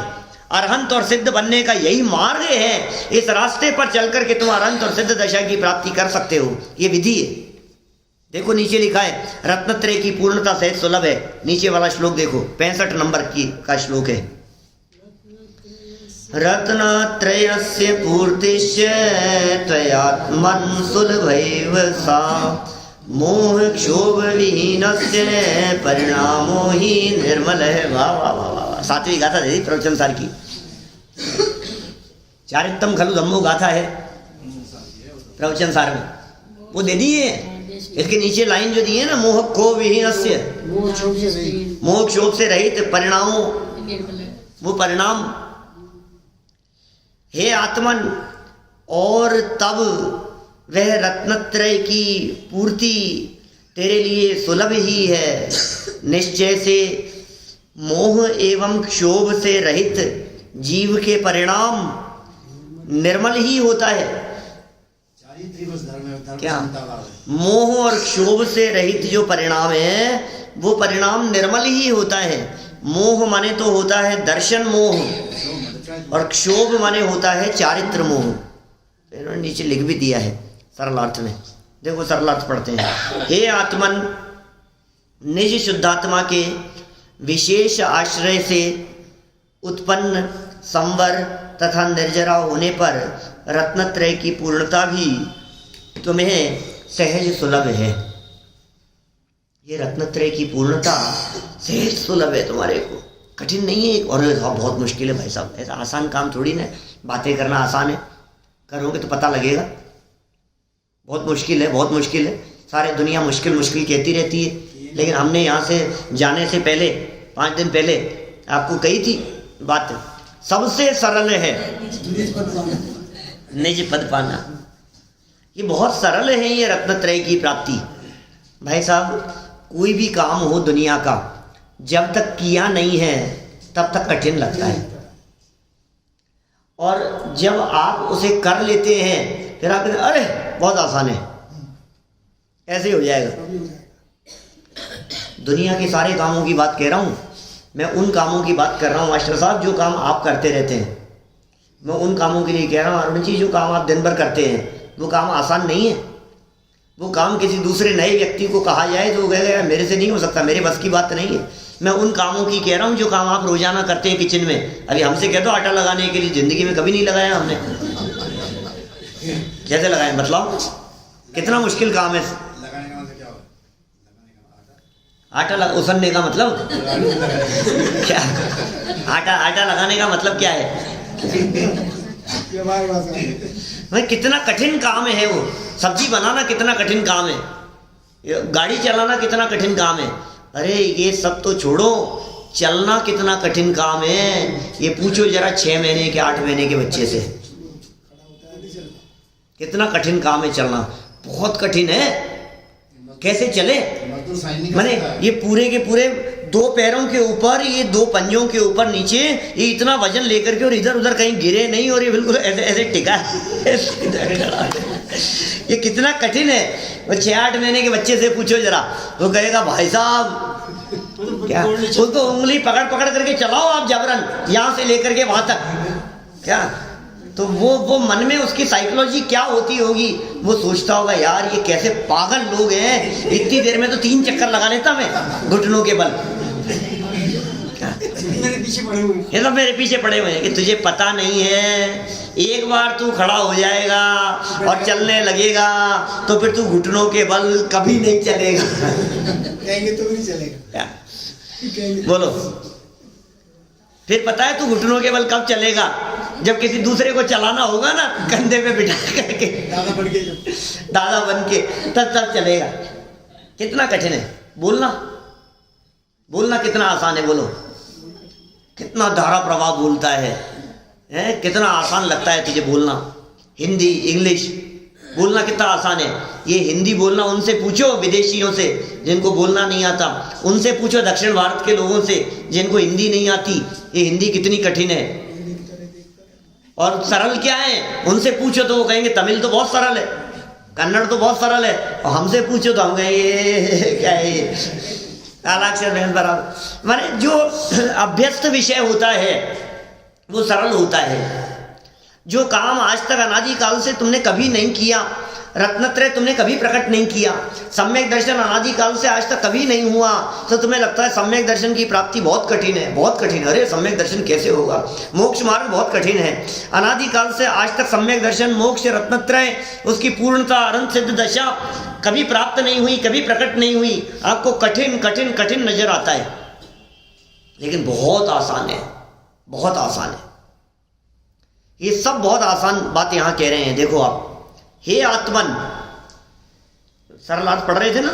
अरहंत और सिद्ध बनने का यही मार्ग है, इस रास्ते पर चल करके तुम अरहंत और सिद्ध दशा की प्राप्ति कर सकते हो, ये विधि है। देखो नीचे लिखा है रत्नत्रय की पूर्णता सहित सुलभ है। नीचे वाला श्लोक देखो, 65 नंबर का श्लोक है। रत्नत्रयस्य पूर्तिश्च त्वयात्मन् सुलभैव सा मोह क्षोभ विहीनस्य परिणामो ही निर्मल है। वाह वाह वाह वाह। 7वीं गाथा दे दी प्रवचन सार की। चारित्रम खलु धम्मो गाथा है प्रवचन सार में, वो दे दी है। इसके नीचे लाइन जो दी है ना, मोह क्षोभ विहीनस्य, मोह क्षोभ से रहित परिणामों, वो परिणाम हे आत्मन। और तब वह रत्नत्रय की पूर्ति तेरे लिए सुलभ ही है। निश्चय से मोह एवं क्षोभ से रहित जीव के परिणाम निर्मल ही होता है। क्या? मोह और क्षोभ से रहित जो परिणाम है वो परिणाम निर्मल ही होता है। मोह माने तो होता है दर्शन मोह और क्षोभ माने होता है चारित्र मोह। इन्होंने नीचे लिख भी दिया है सरलार्थ में, देखो सरलार्थ पढ़ते हैं। हे आत्मन, निज शुद्धात्मा के विशेष आश्रय से उत्पन्न संवर तथा निर्जरा होने पर रत्नत्रय की पूर्णता भी तुम्हें सहज सुलभ है। ये रत्नत्रय की पूर्णता सहज सुलभ है तुम्हारे को, कठिन नहीं है। और बहुत मुश्किल है भाई साहब, ऐसा आसान काम थोड़ी ना। बातें करना आसान है, करोगे तो पता लगेगा। बहुत मुश्किल है, बहुत मुश्किल है। सारे दुनिया मुश्किल मुश्किल कहती रहती है, लेकिन हमने यहाँ से जाने से पहले 5 दिन पहले आपको कही थी बात, सबसे सरल है निज पद पाना। ये बहुत सरल है ये रत्नत्रय की प्राप्ति। भाई साहब कोई भी काम हो दुनिया का, जब तक किया नहीं है तब तक कठिन लगता है, और जब आप उसे कर लेते हैं फिर आप कहते हैं अरे बहुत आसान है, ऐसे ही हो जाएगा। दुनिया के सारे कामों की बात कह रहा हूँ मैं, उन कामों की बात कर रहा हूँ मास्टर साहब जो काम आप करते रहते हैं। मैं उन कामों के लिए कह रहा हूँ अरुण जी, जो काम आप दिन भर करते हैं वो काम आसान नहीं है। वो काम किसी दूसरे नए व्यक्ति को कहा जाए तो वो कहेगा मेरे से नहीं हो सकता, मेरे बस की बात नहीं है। मैं उन कामों की कह रहा हूँ जो काम आप रोजाना करते हैं किचन में। अभी हमसे कह दो आटा लगाने के लिए, जिंदगी में कभी नहीं लगाया हमने। कैसे लगाए मतलब? कितना मुश्किल काम है। लगाने का मतलब क्या होगा? आटा उसनने का मतलब क्या? आटा लगाने का मतलब क्या है? भाई कितना कठिन काम है वो। सब्जी बनाना कितना कठिन काम है, गाड़ी चलाना कितना कठिन काम है। अरे ये सब तो छोड़ो, चलना कितना कठिन काम है ये पूछो जरा 6 महीने के 8 महीने के बच्चे से। कितना कठिन काम है चलना, बहुत कठिन है। कैसे चले? मजदूर साइन नहीं कर माने सकता है। ये पूरे के पूरे 2 पैरों के ऊपर, ये 2 पंजों के ऊपर नीचे, ये इतना वजन लेकर के और इधर उधर कहीं गिरे नहीं, और ये बिल्कुल ऐसे ऐसे टिका है। ये कितना कठिन है। वो 6-8 महीने के बच्चे से पूछो जरा, वो कहेगा भाई साहब क्या, उसको उंगली पकड़ पकड़ करके चलाओ आप जबरन, यहाँ से लेकर के वहां तक क्या। तो वो मन में उसकी साइकोलॉजी क्या होती होगी, वो सोचता होगा यार ये कैसे पागल लोग हैं, इतनी देर में तो 3 चक्कर लगा लेता मैं घुटनों के बल। मेरे पीछे पड़े हुए ये सब मेरे पीछे पड़े हुए हैं कि तुझे पता नहीं है, एक बार तू खड़ा हो जाएगा और चलने लगेगा तो फिर तू घुटनों के बल कभी नहीं चलेगा। कहेंगे तो भी नहीं चलेगा। क्या? कहेंगे बोलो, फिर पता है तू घुटनों के बल कब चलेगा? जब किसी दूसरे को चलाना होगा ना, कंधे पे बिठा करके दादा बढ़ गए जब दादा बन के, तब चलेगा। कितना कठिन है बोलना, बोलना कितना आसान है। बोलो, कितना धारा प्रवाह बोलता है, कितना आसान लगता है तुझे बोलना। हिंदी इंग्लिश बोलना कितना आसान है। ये हिंदी बोलना उनसे पूछो विदेशियों से जिनको बोलना नहीं आता, उनसे पूछो दक्षिण भारत के लोगों से जिनको हिंदी नहीं आती, ये हिंदी कितनी कठिन है। और सरल क्या है, उनसे पूछो तो वो कहेंगे तमिल तो बहुत सरल है, कन्नड़ तो बहुत सरल है, और हमसे पूछो तो हम कहेंगे ये क्या है, कालाक्षर बहन बराबर। माने जो अभ्यस्त विषय होता है वो सरल होता है। जो काम आज तक अनादि काल से तुमने कभी नहीं किया, रत्नत्रय तुमने कभी प्रकट नहीं किया, सम्यक दर्शन अनादि काल से आज तक कभी नहीं हुआ, तो तुम्हें लगता है सम्यक दर्शन की प्राप्ति बहुत कठिन है, बहुत कठिन है। अरे सम्यक दर्शन कैसे होगा, मोक्ष मार्ग बहुत कठिन है। अनादि काल से आज तक सम्यक दर्शन, मोक्ष, रत्नत्रय, उसकी पूर्णता, अनंत सिद्ध दशा कभी प्राप्त नहीं हुई, कभी प्रकट नहीं हुई। आपको कठिन कठिन कठिन नजर आता है, लेकिन बहुत आसान है, बहुत आसान है। ये सब बहुत आसान बात यहाँ कह रहे हैं। देखो आप, हे आत्मन, सरल अर्थ पढ़ रहे थे ना,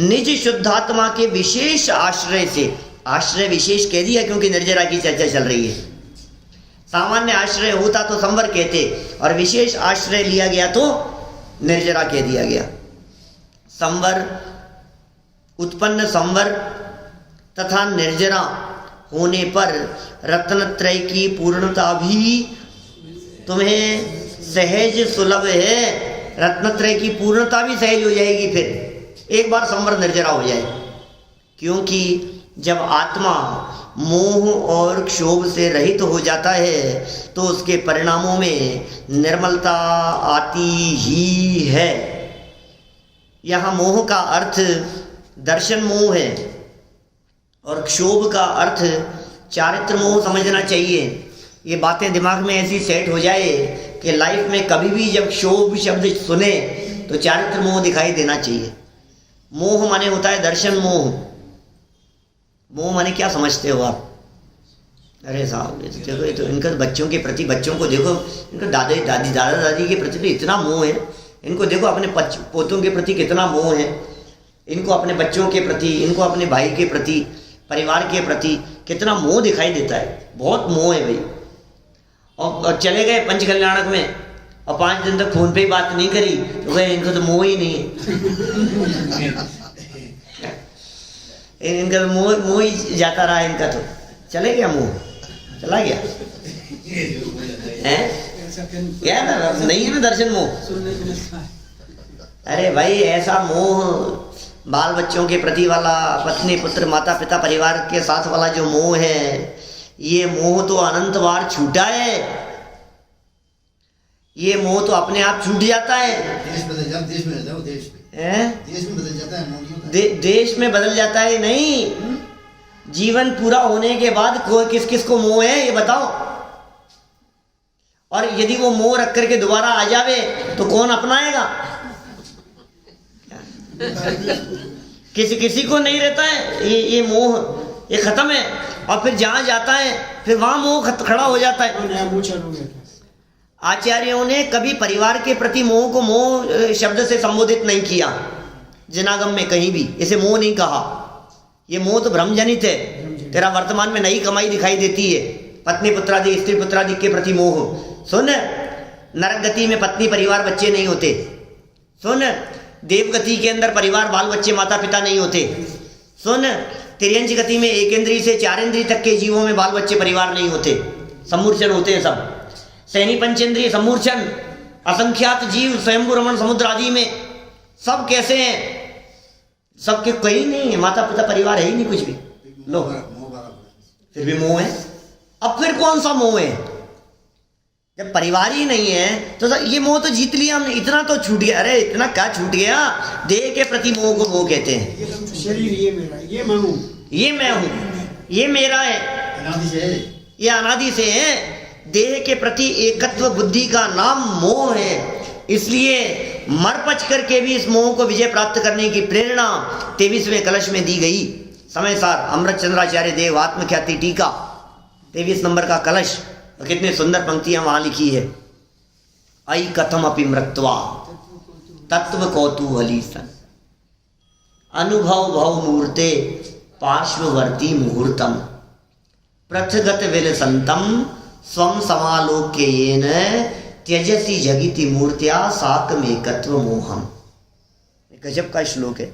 निज शुद्धात्मा के विशेष आश्रय से, आश्रय विशेष कह दिया क्योंकि निर्जरा की चर्चा चल रही है। सामान्य आश्रय होता तो संवर कहते, और विशेष आश्रय लिया गया तो निर्जरा कह दिया गया। संवर, उत्पन्न संवर तथा निर्जरा होने पर रत्नत्रय की पूर्णता भी तुम्हें सहज सुलभ है। रत्नत्रय की पूर्णता भी सहज हो जाएगी फिर एक बार संवर निर्जरा हो जाए, क्योंकि जब आत्मा मोह और क्षोभ से रहित हो जाता है तो उसके परिणामों में निर्मलता आती ही है। यहाँ मोह का अर्थ दर्शन मोह है और क्षोभ का अर्थ चारित्र मोह समझना चाहिए। ये बातें दिमाग में ऐसी सेट हो जाए कि लाइफ में कभी भी जब क्षोभ शब्द सुने तो चारित्र मोह दिखाई देना चाहिए। मोह माने होता है दर्शन मोह। मोह माने क्या समझते हो आप? अरे साहब ये तो देखो, ये तो इनका बच्चों के प्रति, बच्चों को देखो, इनका दादा दादी के प्रति तो इतना मोह है। इनको देखो अपने पोतों के प्रति कितना मोह है, इनको अपने बच्चों के प्रति, इनको अपने भाई के प्रति, परिवार के प्रति कितना मोह दिखाई देता है। बहुत मोह है भाई। और चले गए पंच कल्याणक में और 5 दिन तक फोन पे ही बात नहीं करी तो गए, इनको तो मोह ही नहीं है। इनका तो मोह ही जाता रहा, इनका तो चले गया, मोह चला गया है। क्या ना नहीं है ना दर्शन मोह। अरे भाई ऐसा मोह बाल बच्चों के प्रति वाला, पत्नी पुत्र माता पिता परिवार के साथ वाला जो मोह है, ये मोह तो अनंत बार छूटा है। ये मोह तो अपने आप छूट जाता है। देश बदल जाता, देश में रहता है वो, देश में बदल जाता है, देश में बदल जाता है नहीं, जीवन पूरा होने के बाद कोई किस किस को मोह है ये बताओ। और यदि वो मोह रख करके दोबारा आ जावे तो कौन अपनाएगा? किसी को नहीं रहता है ये मोह, ये खत्म है। और फिर जहां जाता है फिर वहां मोह खड़ा हो जाता है। आचार्यों ने कभी परिवार के प्रति मोह को मोह शब्द से संबोधित नहीं किया, जिनागम में कहीं भी इसे मोह नहीं कहा। ये मोह तो भ्रमजनित है। तेरा वर्तमान में नई कमाई दिखाई देती है, पत्नी पुत्रादि स्त्री पुत्रादि के प्रति मोह। सुन, नरक गति में पत्नी परिवार बच्चे नहीं होते। सुन, देवगति के अंदर परिवार बाल बच्चे माता पिता नहीं होते। सुन, तिर्यंच गति में 1 इंद्रिय से 4 इंद्रिय तक के जीवों में बाल बच्चे परिवार नहीं होते, सम्मूर्छन होते हैं सब। सैनी पंचेंद्रिय सम्मूर्छन, असंख्यात जीव स्वयंभू रमण समुद्र आदि में सब कैसे हैं? सबके कहीं नहीं है, माता पिता परिवार है ही नहीं कुछ भी। लो फिर भी मोह है। अब फिर कौन सा मोह है? जब परिवार ही नहीं है तो ये मोह तो जीत लिया हमने, इतना तो छूट गया। अरे इतना क्या छूट गया? देह के प्रति मोह को मोह कहते हैं। ये तो शरीर ये मेरा, ये मैं हूँ, ये मैं हूँ, ये मेरा है, अनादि से है। ये अनादि से है। देह के प्रति एकत्व बुद्धि का नाम मोह है। इसलिए मर पच करके भी इस मोह को विजय प्राप्त करने की प्रेरणा 23वें कलश में दी गई। समय सार अमृत चंद्राचार्य देव आत्मख्याति टीका 23 नंबर का कलश, और कितने सुंदर पंक्तियां वहां लिखी है। आई कथम अपि मृत्वा तत्व कौतूहली सन अनुभव भव मूर्ते पार्श्ववर्ती मुहूर्तम प्रथगत विलसंतम स्वम समालोक्य येन त्यजसी जगिति मूर्त्या साकमेकत्व मोहम। गजब का श्लोक है।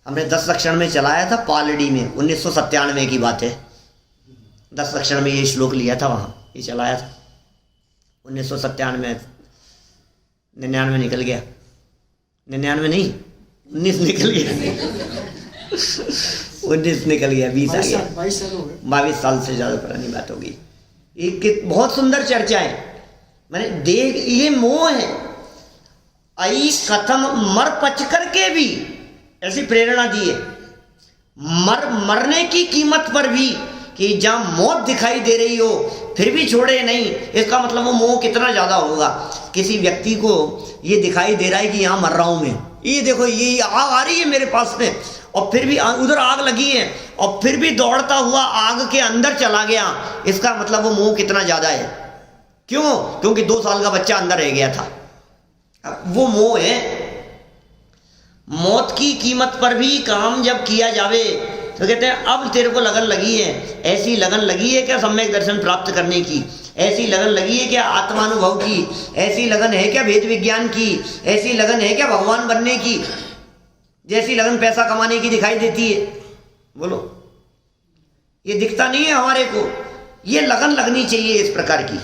हमने 10 लक्षण में चलाया था पालड़ी में, 1997 की बात है। 10 लक्षण में ये श्लोक लिया था, वहाँ ये चलाया था 1997। 99 निकल गया, 99 नहीं 19 निकल गया 19 निकल गया, 20 आ गया, 22 साल हो गए। 22 साल से ज़्यादा पुरानी बात होगी। एक बहुत सुंदर चर्चा है। मैंने देख, ये मोह है। आई कथम, मर पच करके भी ऐसी प्रेरणा दी है। मरने की कीमत पर भी, कि जहां मौत दिखाई दे रही हो फिर भी छोड़े नहीं, इसका मतलब वो मोह कितना ज्यादा होगा। किसी व्यक्ति को ये दिखाई दे रहा है कि यहाँ मर रहा हूं मैं, ये देखो ये आग आ रही है मेरे पास में, और फिर भी उधर आग लगी है और फिर भी दौड़ता हुआ आग के अंदर चला गया, इसका मतलब वो मोह कितना ज्यादा है। क्यों? क्योंकि 2 साल का बच्चा अंदर रह गया था। अब वो मोह है। मौत की कीमत पर भी काम जब किया जावे तो कहते हैं अब तेरे को लगन लगी है। ऐसी लगन लगी है क्या सम्यक दर्शन प्राप्त करने की? ऐसी लगन लगी है क्या आत्मानुभव की? ऐसी लगन है क्या भेद विज्ञान की? ऐसी लगन है क्या भगवान बनने की? जैसी लगन पैसा कमाने की दिखाई देती है, बोलो ये दिखता नहीं है हमारे को। ये लगन लगनी चाहिए इस प्रकार की।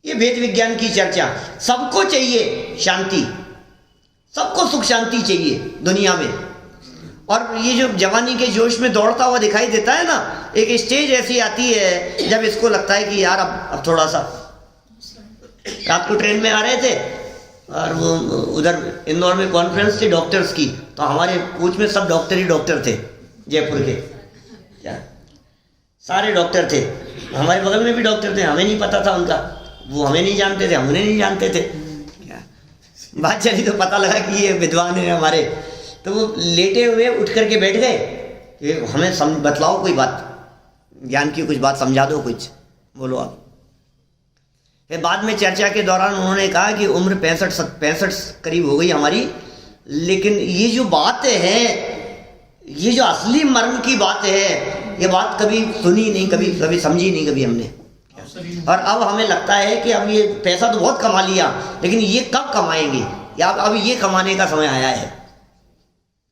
ये भेद विज्ञान की चर्चा, सबको चाहिए शांति, सबको सुख शांति चाहिए दुनिया में। और ये जो जवानी के जोश में दौड़ता हुआ दिखाई देता है ना, एक स्टेज ऐसी आती है जब इसको लगता है कि यार अब थोड़ा सा। रात को ट्रेन में आ रहे थे और वो उधर इंदौर में कॉन्फ्रेंस थी डॉक्टर्स की, तो हमारे कोच में सब डॉक्टर ही डॉक्टर थे, जयपुर के क्या सारे डॉक्टर थे। हमारे बगल में भी डॉक्टर थे, हमें नहीं पता था उनका, वो हमें नहीं जानते थे, हम उन्हें नहीं जानते थे। क्या बात चली तो पता लगा कि ये विद्वान है हमारे। तो वो लेटे हुए उठ करके बैठ गए कि हमें बतलाओ कोई बात, ज्ञान की कुछ बात समझा दो कुछ, बोलो आप। फिर बाद में चर्चा के दौरान उन्होंने कहा कि उम्र 65 करीब हो गई हमारी, लेकिन ये जो बात है, ये जो असली मर्म की बात है, ये बात कभी सुनी नहीं, कभी समझी नहीं कभी हमने। और अब हमें लगता है कि अब ये पैसा तो बहुत कमा लिया, लेकिन ये कब कमाएंगे, या अब ये कमाने का समय आया है।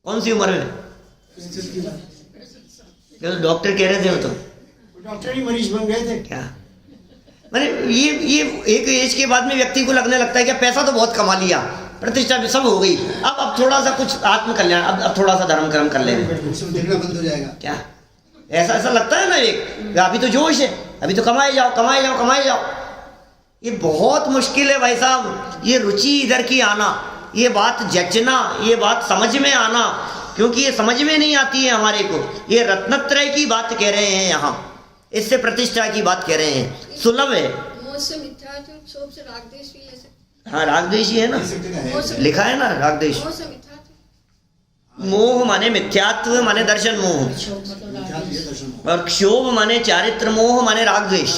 कौन सी उम्र में? डॉक्टर कह रहे थे वो तो डॉक्टर ही मरीज बन गए थे क्या। मैंने ये एक एज के बाद में व्यक्ति को लगने लगता है कि पैसा तो बहुत कमा लिया, प्रतिष्ठा भी सब हो गई, अब थोड़ा सा कुछ आत्म कल्याण, अब थोड़ा सा धर्म कर्म कर लेंगे, देखना बंद हो जाएगा क्या ऐसा लगता है ना एक, अभी तो जोश है, अभी तो कमाए जाओ कमाए जाओ कमाए जाओ। ये बहुत मुश्किल है भाई साहब, ये रुचि इधर की आना, ये बात जचना, ये बात समझ में आना, क्योंकि ये समझ में नहीं आती है हमारे को। ये रत्नत्रय की बात कह रहे हैं यहाँ, इससे प्रतिष्ठा की बात कह रहे हैं, सुलभ है। हाँ रागद्वेष ही है ना, लिखा है ना रागद्वेष। मोह माने मिथ्यात्व माने दर्शन मोह, और क्षोभ माने चारित्र मोह माने रागद्वेष।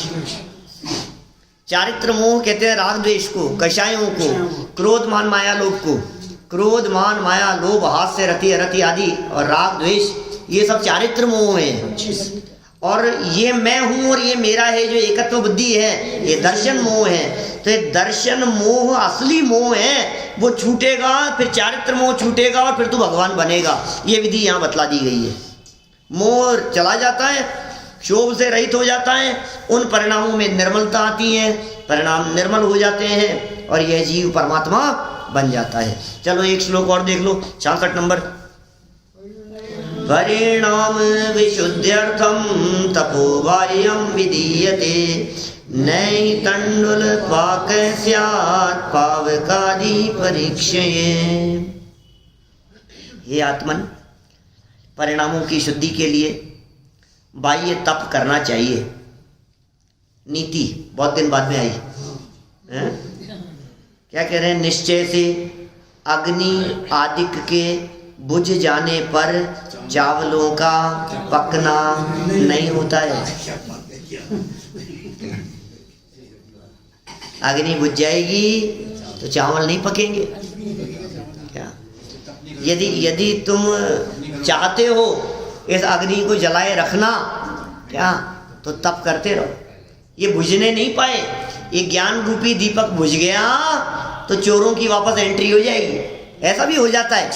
चारित्र मोह कहते हैं रागद्वेष को, कषायों को, क्रोध मान माया लोभ को। क्रोध मान माया लोभ हास्य रति अरति आदि और राग द्वेष, ये सब चारित्र मोह है। और ये मैं हूं और ये मेरा है जो एकत्व बुद्धि है, ये दर्शन मोह है। तो ये दर्शन मोह असली मोह है, वो छूटेगा, फिर चारित्र मोह छूटेगा और फिर तू भगवान बनेगा। ये विधि यहाँ बतला दी गई है। मोह चला जाता है, क्षोभ से रहित हो जाता है, उन परिणामों में निर्मलता आती है, परिणाम निर्मल हो जाते हैं और यह जीव परमात्मा बन जाता है। चलो एक श्लोक और देख लो, 66 नंबर। परिणाम विशुद्ध्यर्थम तपोवार्यम विधीयते नई तंडुल पाक स्यात् पावकादि परीक्षये। हे आत्मन, परिणामों की शुद्धि के लिए बाह्य तप करना चाहिए। नीति बहुत दिन बाद में आई है? क्या कह रहे हैं? निश्चय से अग्नि आदिक के बुझ जाने पर चावलों का पकना नहीं होता है। अग्नि बुझ जाएगी तो चावल नहीं पकेंगे। क्या यदि तुम चाहते हो इस अग्नि को जलाए रखना, क्या तो तप करते रहो। ये बुझने नहीं पाए, ये ज्ञान रूपी दीपक बुझ गया तो चोरों की वापस एंट्री हो जाएगी। ऐसा भी हो जाता है,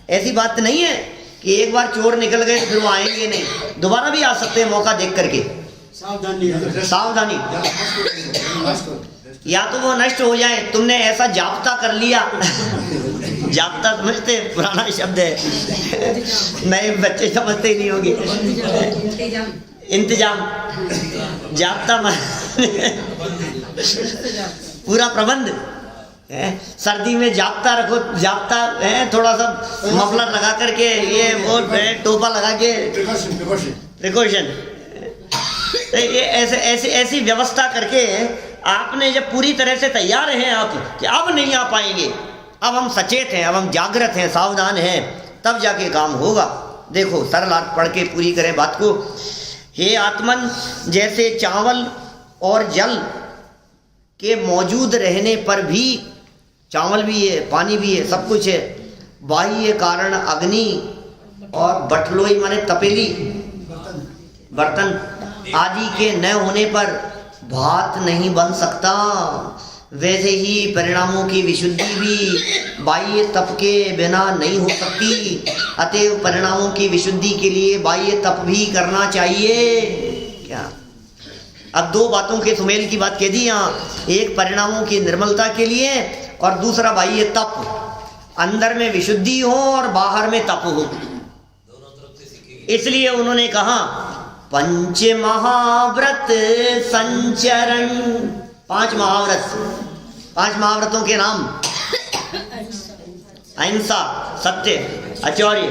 ऐसी बात नहीं है कि एक बार चोर निकल गए तो फिर वो आएंगे नहीं, दोबारा भी आ सकते हैं मौका देख करके। सावधानी, या तो वो नष्ट हो जाए, तुमने ऐसा जाप्ता कर लिया जाप्ता समझते, पुराना शब्द है, नए बच्चे समझते ही नहीं होंगे। इंतजाम, जाप्ता पूरा प्रबंध है। सर्दी में जाप्ता रखो, जाप्ता है, थोड़ा सा मफलर लगा करके, ये वो टोपा लगा के, प्रिकॉशन, ये ऐसी व्यवस्था करके आपने जब पूरी तरह से तैयार हैं आप कि अब नहीं आ पाएंगे, अब हम सचेत हैं, अब हम जागृत हैं, सावधान हैं, तब जाके काम होगा। देखो सरल अर्थ पढ़ के पूरी करें बात को। हे आत्मन, जैसे चावल और जल के मौजूद रहने पर भी, चावल भी है, पानी भी है, सब कुछ है, बाह्य कारण अग्नि और बटलोई माने तपेली, बर्तन आदि के न होने पर भात नहीं बन सकता, वैसे ही परिणामों की विशुद्धि भी बाह्य तप के बिना नहीं हो सकती। अतएव परिणामों की विशुद्धि के लिए बाह्य तप भी करना चाहिए। क्या अब दो बातों के सुमेल की बात कह दी यहाँ, एक परिणामों की निर्मलता के लिए और दूसरा बाह्य तप, अंदर में विशुद्धि हो और बाहर में तप हो। इसलिए उन्होंने कहा पंच महाव्रत संचरण, 5 महाव्रत, 5 महाव्रतों के नाम, अहिंसा, सत्य, आचौर्य,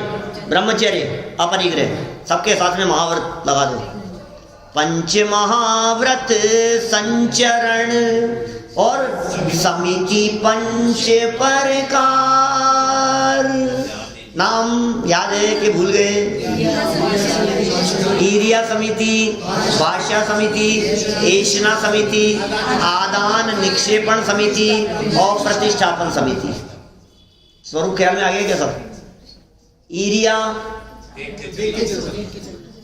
ब्रह्मचर्य, अपरिग्रह, सबके साथ में महाव्रत लगा दो। पंच महाव्रत संचरण और समिति पंच प्रकार। नाम याद है कि भूल गए? ईरिया समिति, भाषा समिति, एषणा समिति, आदान निक्षेपण समिति और प्रतिष्ठापन समिति। स्वरूप ख्याल में आ गया क्या सब? ईरिया,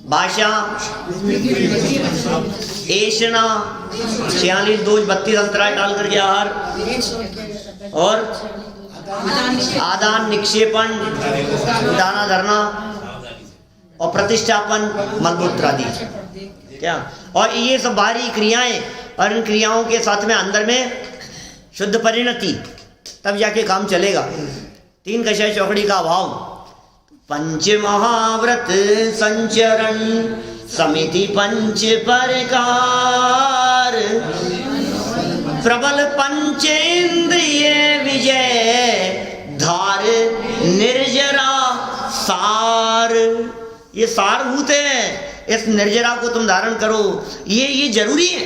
भाषा, एषणा 46 2 32 अंतराय डाल करके आहार, और आदान निक्षेपण, दाना धरना, और प्रतिष्ठापन, मलमूत्र आदि। क्या? और ये सब बाहरी क्रियाएं, और इन क्रियाओं के साथ में अंदर में शुद्ध परिणति, तब जाके काम चलेगा। 3 कषाय चौकड़ी का अभाव। पंच महाव्रत संचरण समिति पंच प्रकार, प्रबल पंचेंद्रिय विजय धार निर्जरा सार। ये सारभूत है, इस निर्जरा को तुम धारण करो। ये जरूरी है।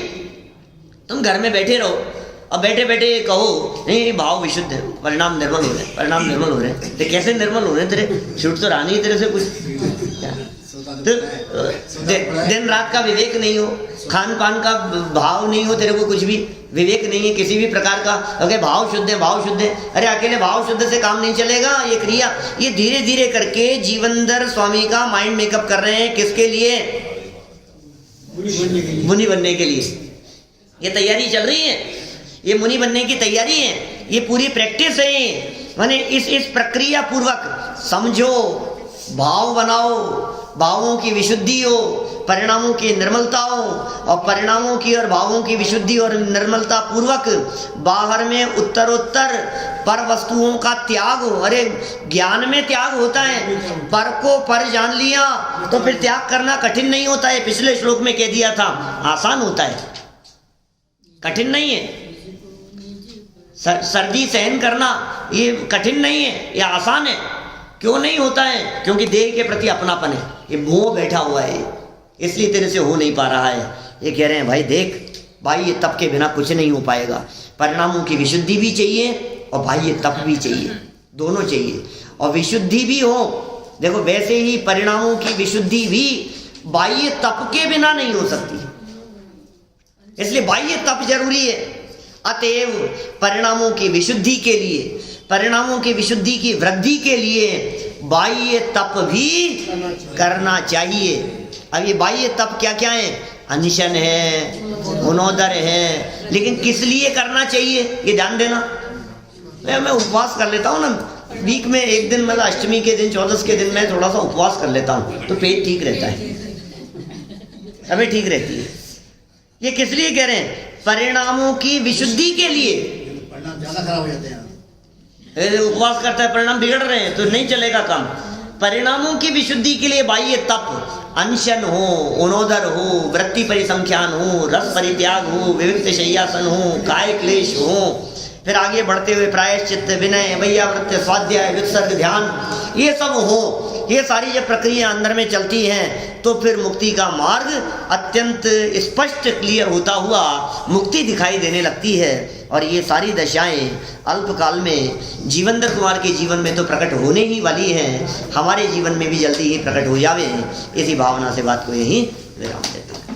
तुम घर में बैठे रहो अब बैठे बैठे कहो नहीं भाव विशुद्ध है, परिणाम निर्मल हो रहे हैं, परिणाम निर्मल हो रहे हैं। तो कैसे निर्मल हो रहे हैं? तेरे छूट तो रहा नहीं तेरे से कुछ। तो दिन रात का विवेक नहीं हो, खान पान का भाव नहीं हो, तेरे को कुछ भी विवेक नहीं है किसी भी प्रकार का। अगर भाव शुद्ध है, भाव शुद्ध है, अरे अकेले भाव शुद्ध से काम नहीं चलेगा। ये क्रिया ये धीरे धीरे करके जीवनधर स्वामी का माइंड मेकअप कर रहे हैं। किसके लिए? मुनि बनने के लिए। ये तैयारी चल रही है, ये मुनि बनने की तैयारी है। ये पूरी प्रैक्टिस है। माने इस प्रक्रिया पूर्वक समझो, भाव बनाओ, भावों की विशुद्धि हो, परिणामों की निर्मलता हो, और परिणामों की और भावों की विशुद्धि और निर्मलता पूर्वक बाहर में उत्तरोत्तर पर वस्तुओं का त्याग हो। अरे ज्ञान में त्याग होता है, पर को पर जान लिया तो फिर त्याग करना कठिन नहीं होता है। पिछले श्लोक में कह दिया था, आसान होता है, कठिन नहीं है। सर्दी सहन करना ये कठिन नहीं है, ये आसान है। क्यों नहीं होता है? क्योंकि देह के प्रति अपनापन है, ये मोह बैठा हुआ है, इसलिए तेरे से हो नहीं पा रहा है। ये कह रहे हैं भाई देख भाई, ये तप के बिना कुछ नहीं हो पाएगा। परिणामों की विशुद्धि भी चाहिए और भाई ये तप भी चाहिए, दोनों चाहिए। और विशुद्धि भी हो, देखो वैसे ही परिणामों की विशुद्धि भी बाह्य तप के बिना नहीं हो सकती, इसलिए बाह्य तप जरूरी है। अतएव परिणामों की विशुद्धि के लिए, परिणामों की विशुद्धि की वृद्धि के लिए बाह्य तप भी करना चाहिए। अब ये बाह्य तप क्या क्या है? अनशन है, गुणोदर है, लेकिन किस लिए करना चाहिए ये ध्यान देना। मैं उपवास कर लेता हूँ ना, वीक में एक दिन, मतलब अष्टमी के दिन, 14 के दिन मैं थोड़ा सा उपवास कर लेता हूँ तो पेट ठीक रहता है, तबीयत ठीक रहती है। ये किस लिए कह रहे हैं? परिणामों की विशुद्धि के लिए। परिणाम ज्यादा खराब हो जाते हैं। उपवास करता है, परिणाम बिगड़ रहे हैं तो नहीं चलेगा काम। परिणामों की विशुद्धि के लिए बाह्य तप, अनशन हो, उनोदर हो, वृत्ति परिसंख्यान हो, रस परित्याग हो, विविक्त शय्यासन हो, काय क्लेश हो, फिर आगे बढ़ते हुए प्रायश्चित्त, विनय, वैयावृत्ति, स्वाध्याय, विसर्ग, ध्यान, ये सब हो। ये सारी जब प्रक्रिया अंदर में चलती हैं तो फिर मुक्ति का मार्ग अत्यंत स्पष्ट क्लियर होता हुआ मुक्ति दिखाई देने लगती है। और ये सारी दशाएं अल्पकाल में जीवनधर कुमार के जीवन में तो प्रकट होने ही वाली हैं, हमारे जीवन में भी जल्दी ही प्रकट हो जावे। इसी भावना से बात को यही विराम देता हूं।